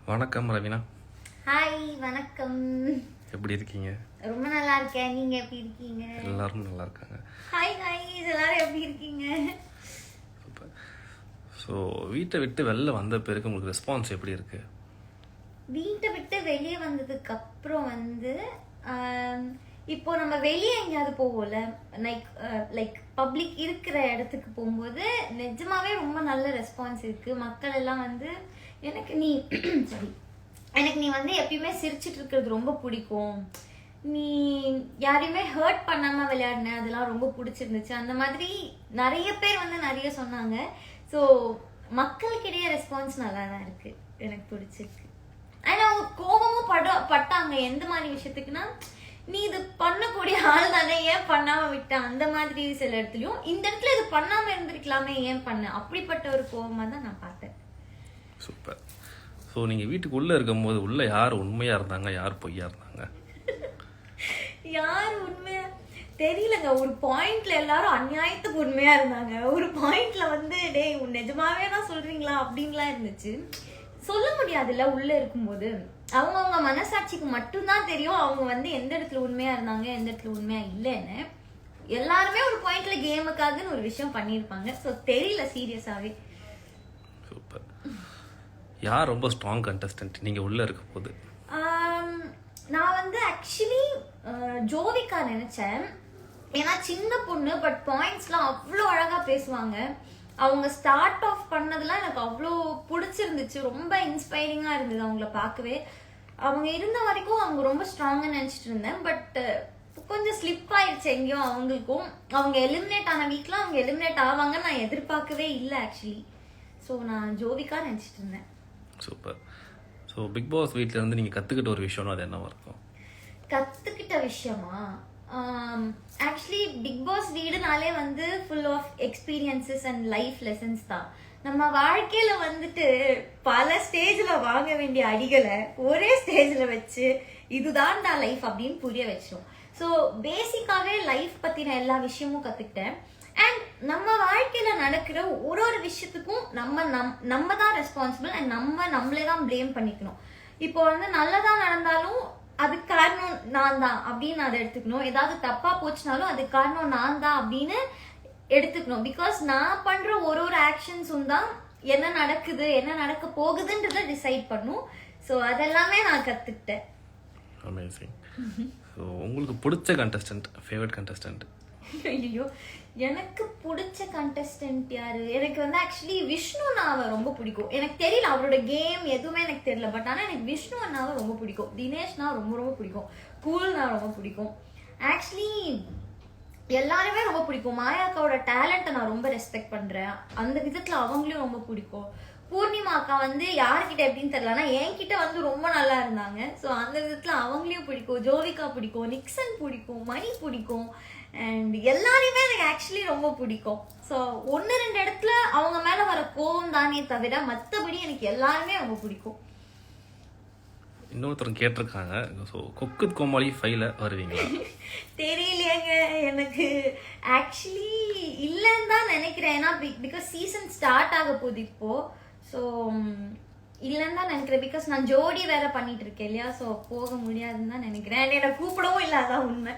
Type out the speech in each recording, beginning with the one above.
வணக்கம் ரவினா. ஹாய், வணக்கம். எப்படி இருக்கீங்க? ரொம்ப நல்லா இருக்கேன். நீங்க எப்படி இருக்கீங்க? எல்லாரும் நல்லா இருக்காங்க. ஹாய் ஹாய், எல்லாரும் எப்படி இருக்கீங்க? சூப்பர். ஸோ வீட்டை விட்டு வெளில வந்த பிறகு உங்களுக்கு ரெஸ்பான்ஸ் எப்படி இருக்கு? வீட்டை விட்டு வெளியே வந்ததுக்கு அப்புறம் இப்போ நம்ம வெளியே எங்கேயாவது போவோம்ல, லைக் பப்ளிக் இருக்கிற இடத்துக்கு போகும்போது நிஜமாவே ரொம்ப நல்ல ரெஸ்பான்ஸ் இருக்கு. மக்கள் எல்லாம் எனக்கு நீ சாரி எனக்கு நீ எப்பயுமே சிரிச்சிட்டு இருக்கிறது ரொம்ப பிடிக்கும், நீ யாரையுமே ஹர்ட் பண்ணாம விளையாடின, அதெல்லாம் ரொம்ப பிடிச்சிருந்துச்சு, அந்த மாதிரி நிறைய பேர் நிறைய சொன்னாங்க. ஸோ மக்களுக்கிடையே ரெஸ்பான்ஸ் நல்லா தான் இருக்கு, எனக்கு பிடிச்சிருக்கு. ஆனா அவங்க கோபமும் பட்டாங்க. எந்த மாதிரி விஷயத்துக்குன்னா, நீ இது பண்ணக்கூடிய ஆள் தானே, ஏன் பண்ணாம விட்ட, அந்த மாதிரி சில இடத்துலயும், இந்த இடத்துல இது பண்ணாம இருந்திருக்கலாமே, ஏன் பண்ண, அப்படிப்பட்ட ஒரு கோபமா தான் நான் பார்த்தேன். சூப்பர். ஸோ நீங்கள் வீட்டுக்குள்ளே இருக்கும்போது உள்ள யார் உண்மையாக இருந்தாங்க, யார் பொய்யா இருந்தாங்க? யார் உண்மையா தெரியலங்க. ஒரு பாயிண்ட்ல எல்லாரும் அநியாயத்துக்கு உண்மையா இருந்தாங்க. ஒரு பாயிண்ட்ல டேய் நிஜமாவே தான் சொல்றீங்களா அப்படின்லாம் இருந்துச்சு. சொல்ல முடியாதுல்ல, உள்ள இருக்கும்போது அவங்கவுங்க மனசாட்சிக்கு மட்டும்தான் தெரியும் அவங்க எந்த இடத்துல உண்மையா இருந்தாங்க, எந்த இடத்துல உண்மையா இல்லைன்னு. எல்லாருமே ஒரு பாயிண்ட்ல கேமுக்காகன்னு ஒரு விஷயம் பண்ணியிருப்பாங்க. ஸோ தெரியல சீரியஸாவே. சூப்பர். யார் ரொம்ப ஸ்ட்ராங் கண்டஸ்டன்ட் நீங்கள் உள்ளே இருக்கும் போது? நான் ஆக்சுவலி ஜோவிகா நினைச்சேன். ஏன்னா சின்ன பொண்ணு, பட் பாயிண்ட்ஸ்லாம் அவ்வளோ அழகா பேசுவாங்க. அவங்க ஸ்டார்ட் ஆஃப் பண்ணதெல்லாம் எனக்கு அவ்வளோ பிடிச்சிருந்துச்சு, ரொம்ப இன்ஸ்பைரிங்கா இருந்தது அவங்கள பார்க்கவே. அவங்க இருந்த வரைக்கும் அவங்க ரொம்ப ஸ்ட்ராங்கா நினைச்சிட்டு இருந்தேன். பட் கொஞ்சம் ஸ்லிப் ஆயிடுச்சு எங்கேயோ அவங்களுக்கும். அவங்க எலிமினேட் ஆன வீக்ல அவங்க எலிமினேட் ஆவாங்கன்னு நான் எதிர்பார்க்கவே இல்லை ஆக்சுவலி. ஸோ நான் ஜோவிகா நினைச்சிட்டு இருந்தேன். சூப்பர். ஸோ பிக் பாஸ் வீட்டில் இருந்து நீங்கள் கற்றுக்கிட்ட ஒரு விஷயம்னா அது என்னவா இருக்கும்? கற்றுக்கிட்ட விஷயமா? ஆக்சுவலி பிக் பாஸ் வீடுனாலே full of experiences and life lessons தான். நம்ம வாழ்க்கையில பல ஸ்டேஜ்ல வாங்க வேண்டிய அடிகளை ஒரே ஸ்டேஜ்ல வச்சு இதுதான்டா லைஃப் அப்படின்னு புரிய வச்சிடும். ஸோ பேசிக்காவே லைஃப் பத்தின எல்லா விஷயமும் கத்துக்கிட்டேன். அண்ட் நம்ம வாழ்க்கையில நடக்கிற ஒரு ஒரு விஷயத்துக்கும் நம்ம தான் ரெஸ்பான்சிபிள். அண்ட் நம்மளே தான் பிளேம் பண்ணிக்கணும். இப்போ நல்லதா நடந்தாலும் அதுக்கு காரணம் நான் தான் அப்படின்னு அதை எடுத்துக்கணும். ஏதாவது தப்பா போச்சுனாலும் அதுக்கு காரணம் நான் தான் அப்படின்னு எடுத்துக்கணும். பிகாஸ் நான் பண்ற ஒரு ஒரு ஆக்ஷன்ஸும் தான் என்ன நடக்குது, என்ன நடக்க போகுதுன்றத டிசைட் பண்ணும். ஸோ அதெல்லாமே நான் கத்துக்கிட்டேன். அமேசிங். ஸோ உங்களுக்கு பிடிச்ச கண்டஸ்டன்ட், ஃபேவரட் கண்டஸ்டன்ட்? ஐயோ, எனக்கு பிடிச்ச கண்டஸ்டன்ட் யாரு? எனக்கு ஆக்சுவலி விஷ்ணு அண்ணாவை ரொம்ப பிடிக்கும். எனக்கு தெரியல அவரோட கேம் எதுவுமே எனக்கு தெரியல, பட் ஆனால் எனக்கு விஷ்ணு அண்ணாவை ரொம்ப பிடிக்கும். தினேஷ்னா ரொம்ப ரொம்ப பிடிக்கும். கூல்னா ரொம்ப பிடிக்கும். ஆக்சுவலி எல்லாருமே ரொம்ப பிடிக்கும். மாயாக்காவோட டேலண்ட்டை நான் ரொம்ப ரெஸ்பெக்ட் பண்றேன். அந்த விதத்துல அவங்களையும் ரொம்ப பிடிக்கும். பூர்ணிமா அக்கா யார்கிட்ட எப்படின்னு தெரியல, ஆனா என்கிட்ட ரொம்ப நல்லா இருந்தாங்க. ஸோ அந்த விதத்துல அவங்களையும் பிடிக்கும். ஜோவிகா பிடிக்கும், நிக்சன் பிடிக்கும், மணி பிடிக்கும். அண்ட் எல்லாரையுமே எனக்கு ஆக்சுவலி ரொம்ப பிடிக்கும். ஸோ ஒன்று ரெண்டு இடத்துல அவங்க மேல வர கோவம் தானே தவிர மற்றபடி எனக்கு எல்லாருமே ரொம்ப பிடிக்கும். இன்னொருத்தர் கேட்டிருக்காங்க, ஸோ கொக்கு கோமாளி 5ல வருவீங்களா? தெரியலையேங்க, எனக்கு ஆக்சுவலி இல்லைன்னு தான் நினைக்கிறேன். ஏன்னா பிகாஸ் சீசன் ஸ்டார்ட் ஆக போகுது இப்போ. ஸோ இல்லைன்னு தான் நினைக்கிறேன். பிகாஸ் நான் ஜோடி வேற பண்ணிட்டு இருக்கேன் இல்லையா, ஸோ போக முடியாதுன்னு தான் நினைக்கிறேன். என்னை கூப்பிடவும் இல்லை, அதான் உண்மை.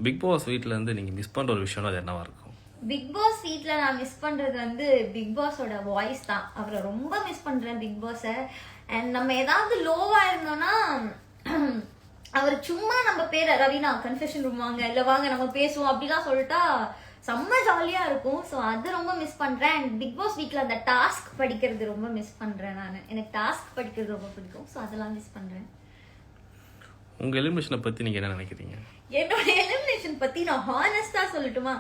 பிக் பாஸ் வீட்டில் இருந்து நீங்கள் மிஸ் பண்ணுற ஒரு விஷயம்னா அது என்னவா இருக்கும்? பிக் பாஸ் வீட்ல நான் மிஸ் பண்றது பிக் பாஸோட வாய்ஸ் தான். அவரை ரொம்ப மிஸ் பண்றேன், பிக் பாஸை. அண்ட் நம்ம ஏதாவது லோவா இருந்தோம்னா அவர் சும்மா நம்ம பேரை ரவினா கன்ஃபெஷன் ரூம் வாங்க, இல்லை வாங்க நம்ம பேசுவோம் அப்படிலாம் சொல்லிட்டா செம்ம ஜாலியா இருக்கும். ஸோ அது ரொம்ப மிஸ் பண்றேன். அண்ட் பிக் பாஸ் வீட்ல அந்த டாஸ்க் படிக்கிறது ரொம்ப மிஸ் பண்றேன் நான். எனக்கு டாஸ்க் படிக்கிறது ரொம்ப பிடிக்கும். ஸோ அதெல்லாம் மிஸ் பண்றேன். உங்க எலிமினேஷனை பத்தி நீங்க என்ன நினைக்கிறீங்க? என்னோட எலிமினேஷன் பத்தி நான் ஹானஸ்டா சொல்லட்டுமா?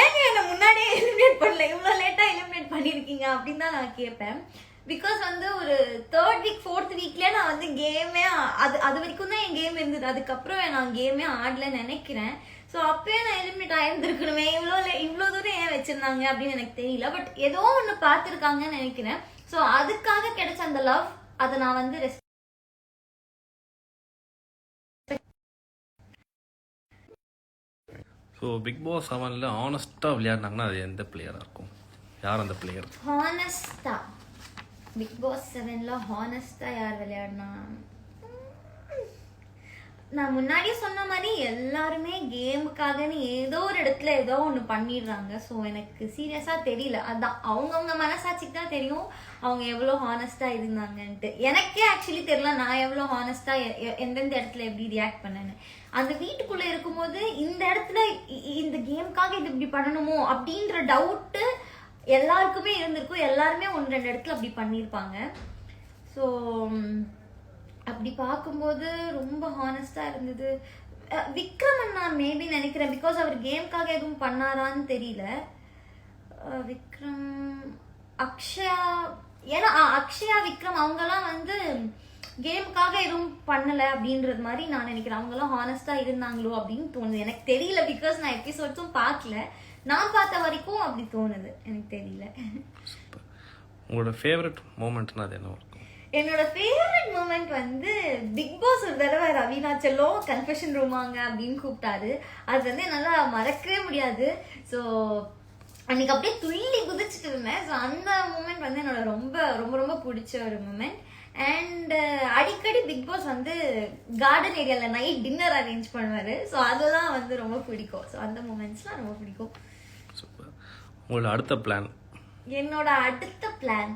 ஏங்க என்ன முன்னாடியே எலிமினேட் பண்ணல, இவ்வளவு லேட்டா எலிமினேட் பண்ணிருக்கீங்க அப்படின்னு தான் நான் கேட்பேன். பிகாஸ் ஒரு 3rd வீக் 4th வீக்லயே நான் கேமே அது வரைக்கும் தான் என் கேம் இருந்தது. அதுக்கப்புறம் நான் கேமே ஆடலன்னு நினைக்கிறேன். ஸோ அப்பயே நான் எலிமினேட் ஆயிருந்துருக்கணுமே, இவ்வளோ தூரம் ஏன் வச்சிருந்தாங்க அப்படின்னு எனக்கு தெரியல. பட் ஏதோ ஒன்று பார்த்துருக்காங்கன்னு நினைக்கிறேன். ஸோ அதுக்காக கிடைச்ச அந்த லவ் அதை நான் ஸோ பிக் பாஸ் 7ல் ஆனஸ்ட்டாக விளையாடினாங்கன்னா அது எந்த பிளேயராக இருக்கும்? யார் அந்த பிளேயர்? ஹானஸ்டா பிக் பாஸ் 7ல ஹானஸ்டா யார் விளையாடினா, நான் முன்னாடியே சொன்ன மாதிரி எல்லாருமே கேமுக்காகன்னு ஏதோ ஒரு இடத்துல ஏதோ ஒன்று பண்ணிடுறாங்க. ஸோ எனக்கு சீரியஸாக தெரியல. அதான் அவங்கவுங்க மனசாட்சிக்கு தான் தெரியும் அவங்க எவ்வளோ ஹானஸ்டாக இருந்தாங்கன்ட்டு. எனக்கே ஆக்சுவலி தெரியல நான் எவ்வளோ ஹானஸ்டாக எந்தெந்த இடத்துல எப்படி ரியாக்ட் பண்ணேன்னு. அந்த வீட்டுக்குள்ளே இருக்கும்போது இந்த இடத்துல இந்த கேமுக்காக இது இப்படி பண்ணணுமோ அப்படின்ற டவுட்டு எல்லாருக்குமே இருந்திருக்கும். எல்லாருமே 1-2 இடத்துல அப்படி பண்ணியிருப்பாங்க. ஸோ அப்படி பார்க்கும்போது ரொம்ப ஹானஸ்டாக இருந்தது. விக்ரம் அண்ணா மேபி நினைக்கிறேன், பிகாஸ் அவர் கேமுக்காக எதுவும் பண்ணாரான்னு தெரியல. விக்ரம், அக்ஷயா, ஏன்னா அக்ஷயா விக்ரம் அவங்கெல்லாம் வந்து கேமுக்காக எதுவும் பண்ணலை அப்படின்றது மாதிரி நான் நினைக்கிறேன். அவங்கெல்லாம் ஹானஸ்டாக இருந்தாங்களோ அப்படின்னு தோணுது. எனக்கு தெரியல, பிகாஸ் நான் எபிசோட்ஸும் பார்க்கல. நான் பார்த்த வரைக்கும் அப்படி தோணுது, எனக்கு தெரியல. உங்களோட ஃபேவரட் மூமெண்ட்னா அது என்ன இருக்கும்? என்னோட ஃபேவரட் மூமெண்ட் வந்து பிக் பாஸ் ஒரு தடவை ரவீனா செல்லம் கன்ஃபெஷன் ரூம் வாங்க அப்படின்னு கூப்பிட்டாரு. அது வந்து என்னால் மறக்கவே முடியாது. ஸோ அன்னைக்கு அப்படியே துள்ளி குதிச்சுட்டு இருந்தேன். ஸோ அந்த மூமெண்ட் வந்து என்னோட ரொம்ப ரொம்ப ரொம்ப பிடிச்ச ஒரு மூமெண்ட். அண்ட் அடிக்கடி பிக் பாஸ் வந்து கார்டன் ஏரியாவில் நைட் டின்னர் அரேஞ்ச் பண்ணுவார். ஸோ அதெல்லாம் வந்து ரொம்ப பிடிக்கும். ஸோ அந்த மூமெண்ட்ஸ்லாம் ரொம்ப பிடிக்கும். சூப்பர். உங்களோட அடுத்த பிளான்? என்னோட அடுத்த பிளான்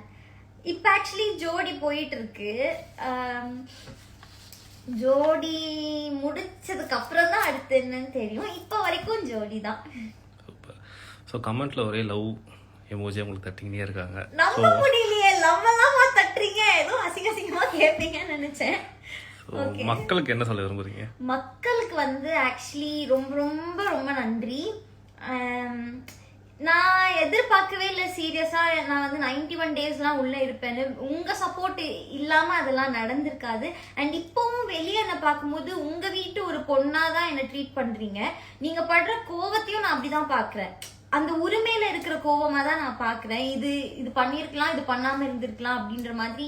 இப்போ ஆக்சுவலி ஜோடி போயிட்டு இருக்கு. ஜோடி முடிச்சதுக்கு அப்புறம் தான் அடுத்து என்னன்னு தெரியும். இப்போ வரைக்கும் ஜோடி தான். சூப்பர். ஸோ கமெண்ட்ல ஒரே லவ் எமோஜி உங்களுக்கு தட்டிங்கன்னே இருக்காங்க. நம்ப முடியலையே, லவ் எல்லாம் தட்டுறீங்க, ஏதோ அசிங்கமா கேட்பீங்கன்னு நினைச்சேன். மக்களுக்கு என்ன சொல்ல விரும்புறீங்க? மக்களுக்கு வந்து ஆக்சுவலி ரொம்ப ரொம்ப ரொம்ப நன்றி. நான் எதிர்பார்க்கவே இல்லை சீரியஸா. நான் வந்து 91 டேஸ்லாம் உள்ள இருப்பேன்னு. உங்க சப்போர்ட் இல்லாம அதெல்லாம் நடந்திருக்காது. அண்ட் இப்பவும் வெளியே என்ன பார்க்கும்போது உங்க வீட்டு ஒரு பொண்ணாதான் என்ன ட்ரீட் பண்றீங்க. நீங்க படுற கோவத்தையும் நான் அப்படிதான் பாக்குறேன். அந்த உரிமையில இருக்கிற கோவமா தான் நான் பாக்குறேன். இது பண்ணிருக்கலாம், இது பண்ணாம இருந்திருக்கலாம் அப்படின்ற மாதிரி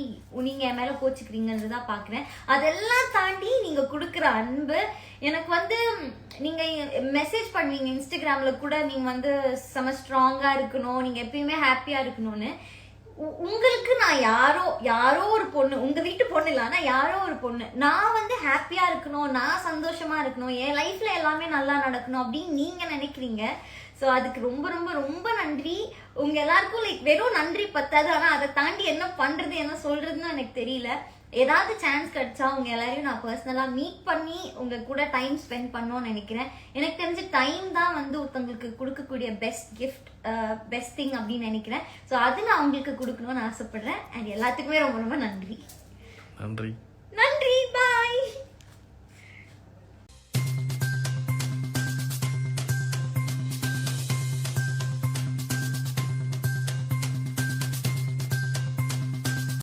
நீங்க என் மேல கோச்சுக்கிறீங்கன்றதான் பாக்குறேன். அதெல்லாம் தாண்டி நீங்க கொடுக்குற அன்பு எனக்கு வந்து, நீங்க மெசேஜ் பண்ணுவீங்க இன்ஸ்டாகிராம்ல கூட, நீங்க வந்து செம ஸ்ட்ராங்கா இருக்கணும், நீங்க எப்பயுமே ஹாப்பியா இருக்கணும்னு. உங்களுக்கு நான் யாரோ ஒரு பொண்ணு, உங்க வீட்டு பொண்ணு இல்ல, ஆனா யாரோ ஒரு பொண்ணு, நான் வந்து ஹாப்பியா இருக்கணும், நான் சந்தோஷமா இருக்கணும், என் லைஃப்ல எல்லாமே நல்லா நடக்கணும் அப்படின்னு நீங்க நினைக்கிறீங்க. ஸோ அதுக்கு ரொம்ப ரொம்ப ரொம்ப நன்றி. உங்க எல்லாருக்கும் லைக் வெறும் நன்றி பத்தாது, ஆனா அதை தாண்டி என்ன பண்றது என்ன சொல்றதுன்னு எனக்கு தெரியல. ஏதாவது சான்ஸ் கிடைச்சா உங்க எல்லாரையும் நான் பர்சனலா மீட் பண்ணி உங்க கூட டைம் ஸ்பெண்ட் பண்ணணும்னு நினைக்கிறேன். எனக்கு தெரிஞ்ச டைம் தான் வந்து ஒருத்தவங்களுக்கு கொடுக்கக்கூடிய பெஸ்ட் கிஃப்ட், பெஸ்ட் திங் அப்படின்னு நினைக்கிறேன். ஸோ அது நான் உங்களுக்கு கொடுக்கணும்னு ஆசைப்படுறேன். அண்ட் எல்லாத்துக்குமே ரொம்ப ரொம்ப நன்றி. நன்றி.